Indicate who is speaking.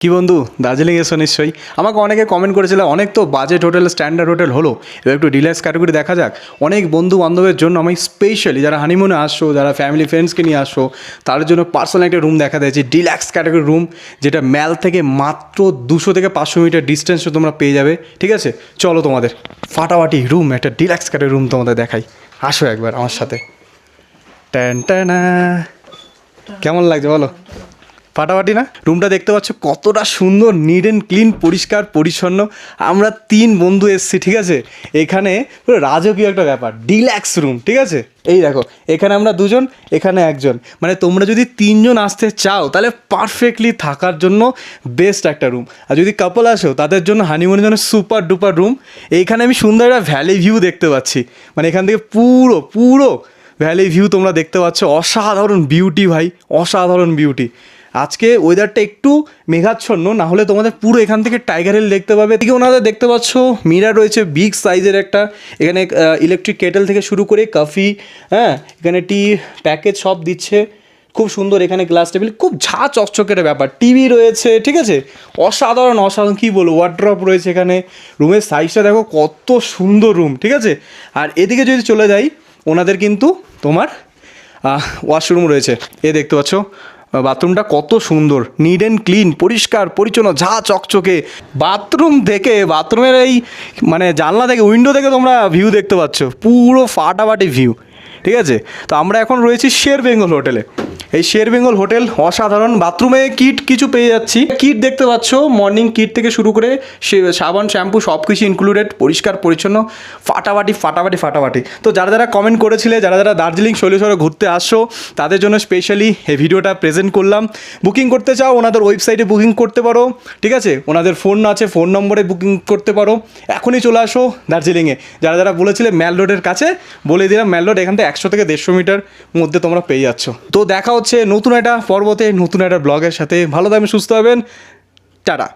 Speaker 1: কি বন্ধু, দার্জিলিং এসো নিশ্চয়ই। আমাকে অনেকে কমেন্ট করেছিল অনেক তো বাজেট হোটেল, স্ট্যান্ডার্ড হোটেল হলো, এবার একটু ডিলাক্স ক্যাটাগরি দেখা যাক। অনেক বন্ধু বান্ধবের জন্য আমি স্পেশালি যারা হানিমুনে আসছো, যারা ফ্যামিলি ফ্রেন্ডসকে নিয়ে আসছো, তাদের জন্য পার্সোনাল একটা রুম দেখা দিয়েছি, ডিলাক্স ক্যাটাগরি রুম, যেটা ম্যাল থেকে মাত্র 200 থেকে 500 মিটার ডিস্টেন্সে তোমরা পেয়ে যাবে। ঠিক আছে, চলো তোমাদের ফাটাফাটি রুম, একটা ডিলাক্স ক্যাটাগরি রুম তোমাদের দেখাই। আসো একবার আমার সাথে। ট্যান ট্যানা, কেমন লাগছে বলো? ফাটাফাটি না? রুমটা দেখতে পাচ্ছ কতটা সুন্দর, নিট অ্যান্ড ক্লিন, পরিষ্কার পরিচ্ছন্ন। আমরা 3 বন্ধু এসেছি, ঠিক আছে। এখানে পুরো রাজকীয় একটা ব্যাপার, ডিল্যাক্স রুম, ঠিক আছে। এই দেখো, এখানে আমরা 2জন, এখানে 1জন, মানে তোমরা যদি 3 জন আসতে চাও তাহলে পারফেক্টলি থাকার জন্য বেস্ট একটা রুম। আর যদি কাপল আসো তাদের জন্য হানিমুনের জন্য সুপার ডুপার রুম। এইখানে আমি সুন্দর একটা ভ্যালি ভিউ দেখতে পাচ্ছি, মানে এখান থেকে পুরো পুরো ভ্যালি ভিউ তোমরা দেখতে পাচ্ছ। অসাধারণ বিউটি ভাই, অসাধারণ বিউটি। আজকে ওয়েদারটা একটু মেঘাচ্ছন্ন, না হলে তোমাদের পুরো এখান থেকে টাইগার হিল দেখতে পাবে। এদিকে ওনাদের দেখতে পাচ্ছ মিরার রয়েছে, বিগ সাইজের একটা। এখানে ইলেকট্রিক কেটেল থেকে শুরু করে কফি, হ্যাঁ, এখানে টি প্যাকেজ সব দিচ্ছে। খুব সুন্দর এখানে গ্লাস টেবিল, খুব ঝা চকচকের ব্যাপার। টিভি রয়েছে, ঠিক আছে। অসাধারণ অসাধারণ, কী বলবো, ওয়ার্ড্রপ রয়েছে এখানে। রুমের সাইজটা দেখো কত সুন্দর রুম, ঠিক আছে। আর এদিকে যদি চলে যাই, ওনাদের কিন্তু তোমার ওয়াশরুম রয়েছে। এ দেখতে পাচ্ছ বাথরুমটা কত সুন্দর, নিট অ্যান্ড ক্লিন, পরিষ্কার পরিচ্ছন্ন, ঝা চকচকে। বাথরুম থেকে, বাথরুমের এই মানে জানলা থেকে, উইন্ডো থেকে তোমরা ভিউ দেখতে পাচ্ছ, পুরো ফাটাফাটি ভিউ, ঠিক আছে। তো আমরা এখন রয়েছি শের বেঙ্গল হোটেলে। এই শের বেঙ্গল হোটেল অসাধারণ। বাথরুমে কিট কিছু পেয়ে যাচ্ছি, কিট দেখতে পাচ্ছ, মর্নিং কিট থেকে শুরু করে সাবান, শ্যাম্পু সব কিছু ইনক্লুডেড, পরিষ্কার পরিচ্ছন্ন, ফাটাফাটি ফাটাফাটি ফাটাফাটি। তো যারা যারা কমেন্ট করেছিলে, যারা যারা দার্জিলিং শৈলেশ্বরে ঘুরতে আসছো, তাদের জন্য স্পেশালি এই ভিডিওটা প্রেজেন্ট করলাম। বুকিং করতে চাও ওনাদের ওয়েবসাইটে বুকিং করতে পারো, ঠিক আছে। ওনাদের ফোন আছে, ফোন নম্বরে বুকিং করতে পারো। এখনই চলে আসো দার্জিলিংয়ে। যারা যারা বলেছিলে ম্যাল রোডের কাছে, বলে দিলাম ম্যাল রোড এখান থেকে 100 থেকে 150 মিটার মধ্যে তোমরা পেয়ে যাচ্ছ। তো দেখা হচ্ছে নতুন একটা পর্বতে, নতুন একটা ব্লগের সাথে। ভালো থাকবেন, সুস্থ হবেন, টাটা।